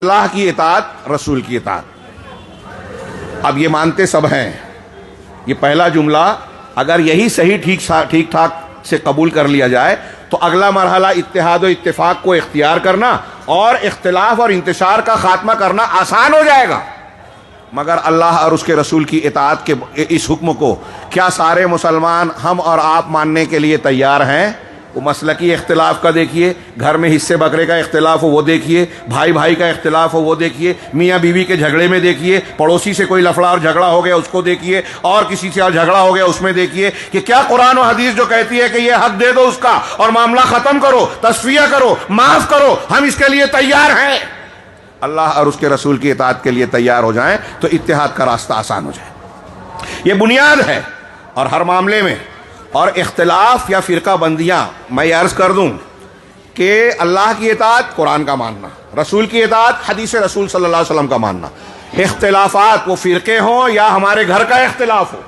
اللہ کی اطاعت، رسول کی اطاعت۔ اب یہ مانتے سب ہیں، یہ پہلا جملہ اگر یہی صحیح ٹھیک ٹھاک سے قبول کر لیا جائے تو اگلا مرحلہ اتحاد و اتفاق کو اختیار کرنا اور اختلاف اور انتشار کا خاتمہ کرنا آسان ہو جائے گا۔ مگر اللہ اور اس کے رسول کی اطاعت کے اس حکم کو کیا سارے مسلمان ہم اور آپ ماننے کے لیے تیار ہیں؟ وہ مسلکی اختلاف کا دیکھیے، گھر میں حصے بکرے کا اختلاف ہو وہ دیکھیے، بھائی بھائی کا اختلاف ہو وہ دیکھیے، میاں بیوی کے جھگڑے میں دیکھیے، پڑوسی سے کوئی لفڑا اور جھگڑا ہو گیا اس کو دیکھیے، اور کسی سے اور جھگڑا ہو گیا اس میں دیکھیے کہ کیا قرآن و حدیث جو کہتی ہے کہ یہ حق دے دو اس کا اور معاملہ ختم کرو، تصفیہ کرو، معاف کرو، ہم اس کے لیے تیار ہیں۔ اللہ اور اس کے رسول کی اطاعت کے لیے تیار ہو جائیں تو اتحاد کا راستہ آسان ہو جائے۔ یہ بنیاد ہے، اور ہر معاملے میں اور اختلاف یا فرقہ بندیاں، میں یہ عرض کر دوں کہ اللہ کی اطاعت قرآن کا ماننا، رسول کی اطاعت حدیث رسول صلی اللہ علیہ وسلم کا ماننا۔ اختلافات وہ فرقے ہوں یا ہمارے گھر کا اختلاف ہو،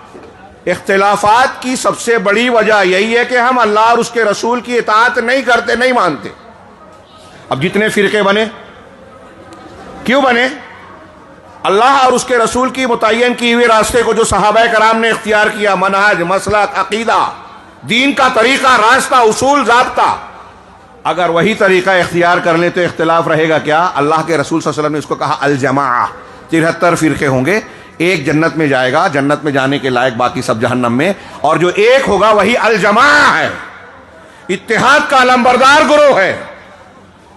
اختلافات کی سب سے بڑی وجہ یہی ہے کہ ہم اللہ اور اس کے رسول کی اطاعت نہیں کرتے، نہیں مانتے۔ اب جتنے فرقے بنے، کیوں بنے؟ اللہ اور اس کے رسول کی متعین کی ہوئے راستے کو جو صحابہ کرام نے اختیار کیا، منہج، مسلک، عقیدہ، دین کا طریقہ، راستہ، اصول، ضابطہ، اگر وہی طریقہ اختیار کر لیں تو اختلاف رہے گا کیا؟ اللہ کے رسول صلی اللہ علیہ وسلم نے اس کو کہا الجماعہ۔ 73 فرقے ہوں گے، ایک جنت میں جائے گا، جنت میں جانے کے لائق، باقی سب جہنم میں، اور جو ایک ہوگا وہی الجماعہ ہے، اتحاد کا علمبردار گروہ ہے۔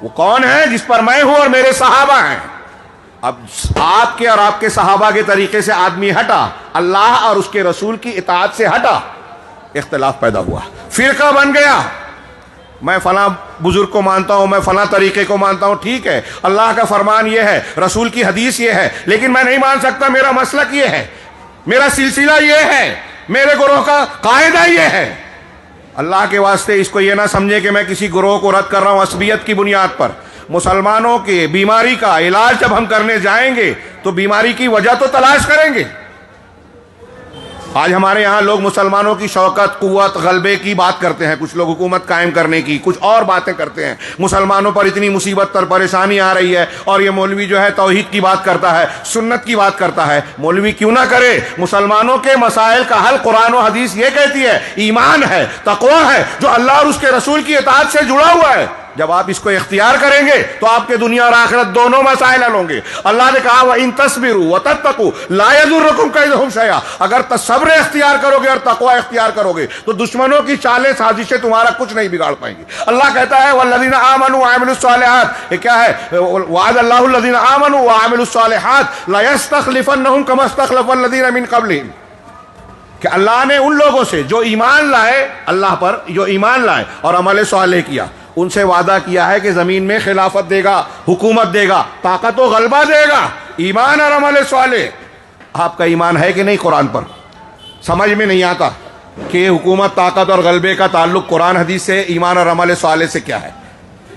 وہ کون ہے؟ جس پر میں ہوں اور میرے صحابہ ہیں۔ اب آپ کے اور آپ کے صحابہ کے طریقے سے آدمی ہٹا، اللہ اور اس کے رسول کی اطاعت سے ہٹا، اختلاف پیدا ہوا، فرقہ بن گیا۔ میں فلاں بزرگ کو مانتا ہوں، میں فلاں طریقے کو مانتا ہوں، ٹھیک ہے، اللہ کا فرمان یہ ہے، رسول کی حدیث یہ ہے، لیکن میں نہیں مان سکتا، میرا مسلک یہ ہے، میرا سلسلہ یہ ہے، میرے گروہ کا قاعدہ یہ ہے۔ اللہ کے واسطے اس کو یہ نہ سمجھے کہ میں کسی گروہ کو رد کر رہا ہوں عصبیت کی بنیاد پر۔ مسلمانوں کے بیماری کا علاج جب ہم کرنے جائیں گے تو بیماری کی وجہ تو تلاش کریں گے۔ آج ہمارے یہاں لوگ مسلمانوں کی شوکت، قوت، غلبے کی بات کرتے ہیں، کچھ لوگ حکومت قائم کرنے کی، کچھ اور باتیں کرتے ہیں، مسلمانوں پر اتنی مصیبت تر پریشانی آ رہی ہے، اور یہ مولوی جو ہے توحید کی بات کرتا ہے، سنت کی بات کرتا ہے۔ مولوی کیوں نہ کرے؟ مسلمانوں کے مسائل کا حل قرآن و حدیث یہ کہتی ہے، ایمان ہے، تقوی ہے، جو اللہ اور اس کے رسول کی اطاعت سے جڑا ہوا ہے۔ جب آپ اس کو اختیار کریں گے تو آپ کے دنیا اور آخرت دونوں مسائل حل ہوں گے۔ اللہ نے کہا وَإِن تَصْبِرُوا وَتَتَّقُوا لَا يَضُرُّكُمْ كَيْدُهُمْ شَيْئًا، اگر صبر اختیار کرو گے اور تقوی اختیار کرو گے تو دشمنوں کی چالیں سازشیں تمہارا کچھ نہیں بگاڑ پائیں گی۔ اللہ کہتا ہے وَالَّذِينَ آمَنُوا وَعَمِلُوا الصَّالِحَاتِ، یہ کیا ہے؟ وَعَدَ اللَّهُ الَّذِينَ آمَنُوا وَعَمِلُوا الصَّالِحَاتِ لَيَسْتَخْلِفَنَّهُمْ كَمَا اسْتَخْلَفَ الَّذِينَ مِن قَبْلِهِمْ، کہ اللہ نے ان لوگوں سے جو ایمان لائے، اللہ پر جو ایمان لائے اور عمل صالح کیا، ان سے وعدہ کیا ہے کہ زمین میں خلافت دے گا، حکومت دے گا، طاقت و غلبہ دے گا۔ ایمان اور عمل صالح، آپ کا ایمان ہے کہ نہیں قرآن پر؟ سمجھ میں نہیں آتا کہ حکومت، طاقت اور غلبے کا تعلق قرآن حدیث سے، ایمان اور عمل صالح سے کیا ہے؟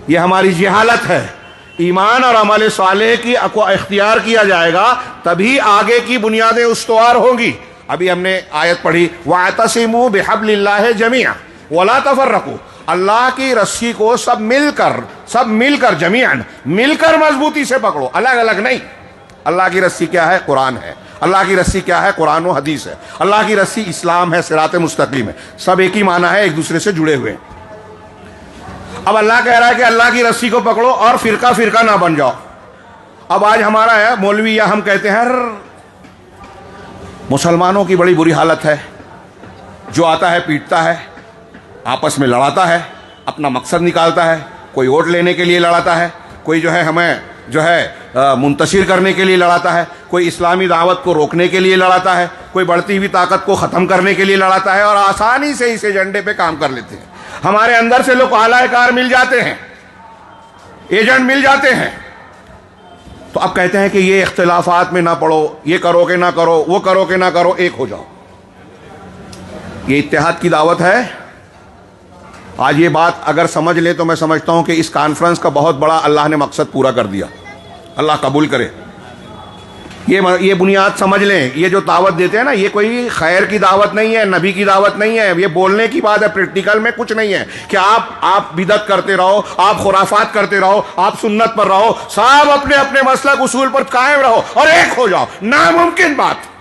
یہ ہماری جہالت ہے۔ ایمان اور عمل صالح کی اختیار کیا جائے گا تبھی آگے کی بنیادیں استوار ہوں گی۔ ابھی ہم نے آیت پڑھی وَاعْتَصِمُوا بِحَبْلِ اللَّهِ جَمِيعًا وَلَا تَفَرَّقُوا، اللہ کی رسی کو سب مل کر جمیعاً مل کر مضبوطی سے پکڑو، الگ الگ نہیں۔ اللہ کی رسی کیا ہے؟ قرآن ہے۔ اللہ کی رسی کیا ہے؟ قرآن و حدیث ہے۔ اللہ کی رسی اسلام ہے، صراط مستقیم ہے، سب ایک ہی معنی ہے، ایک دوسرے سے جڑے ہوئے ہیں۔ اب اللہ کہہ رہا ہے کہ اللہ کی رسی کو پکڑو اور فرقہ فرقہ نہ بن جاؤ۔ اب آج ہمارا ہے مولوی یا ہم کہتے ہیں مسلمانوں کی بڑی بری حالت ہے، جو آتا ہے پیٹتا ہے، آپس میں لڑاتا ہے، اپنا مقصد نکالتا ہے، کوئی ووٹ لینے کے لیے لڑاتا ہے، کوئی جو ہے ہمیں جو ہے منتشر کرنے کے لیے لڑاتا ہے، کوئی اسلامی دعوت کو روکنے کے لیے لڑاتا ہے، کوئی بڑھتی ہوئی طاقت کو ختم کرنے کے لیے لڑاتا ہے، اور آسانی سے اس ایجنڈے پہ کام کر لیتے ہیں۔ ہمارے اندر سے لوگ اعلی کار مل جاتے ہیں، ایجنٹ مل جاتے ہیں، تو اب کہتے ہیں کہ یہ اختلافات میں نہ پڑو، یہ کرو کہ نہ کرو، وہ کرو کہ نہ کرو، ایک ہو جاؤ۔ یہ اتحاد کی دعوت ہے؟ آج یہ بات اگر سمجھ لیں تو میں سمجھتا ہوں کہ اس کانفرنس کا بہت بڑا اللہ نے مقصد پورا کر دیا، اللہ قبول کرے۔ یہ بنیاد سمجھ لیں. یہ جو دعوت دیتے ہیں نا، یہ کوئی خیر کی دعوت نہیں ہے، نبی کی دعوت نہیں ہے. یہ بولنے کی بات ہے، پریکٹیکل میں کچھ نہیں ہے کہ آپ بدعت کرتے رہو، آپ خرافات کرتے رہو، آپ سنت پر رہو. سب اپنے اپنے مسلک اصول پر قائم رہو اور ایک ہو جاؤ. ناممکن بات.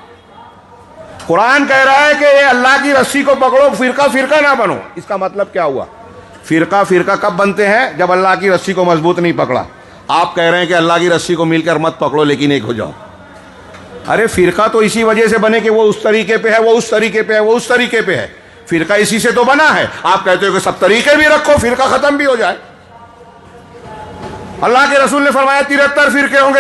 قرآن کہہ رہا ہے کہ یہ اللہ کی رسی کو پکڑو، فرقہ فرقہ نہ بنو. اس کا مطلب کیا ہوا؟ فرقہ فرقہ کب بنتے ہیں؟ جب اللہ کی رسی کو مضبوط نہیں پکڑا. آپ کہہ رہے ہیں کہ اللہ کی رسی کو مل کر مت پکڑو لیکن ایک ہو جاؤ. ارے فرقہ تو اسی وجہ سے بنے کہ وہ اس طریقے پہ ہے، وہ اس طریقے پہ ہے، وہ اس طریقے پہ ہے. فرقہ اسی سے تو بنا ہے. آپ کہتے ہو کہ سب طریقے بھی رکھو، فرقہ ختم بھی ہو جائے. اللہ کے رسول نے فرمایا 73 فرقے ہوں گے.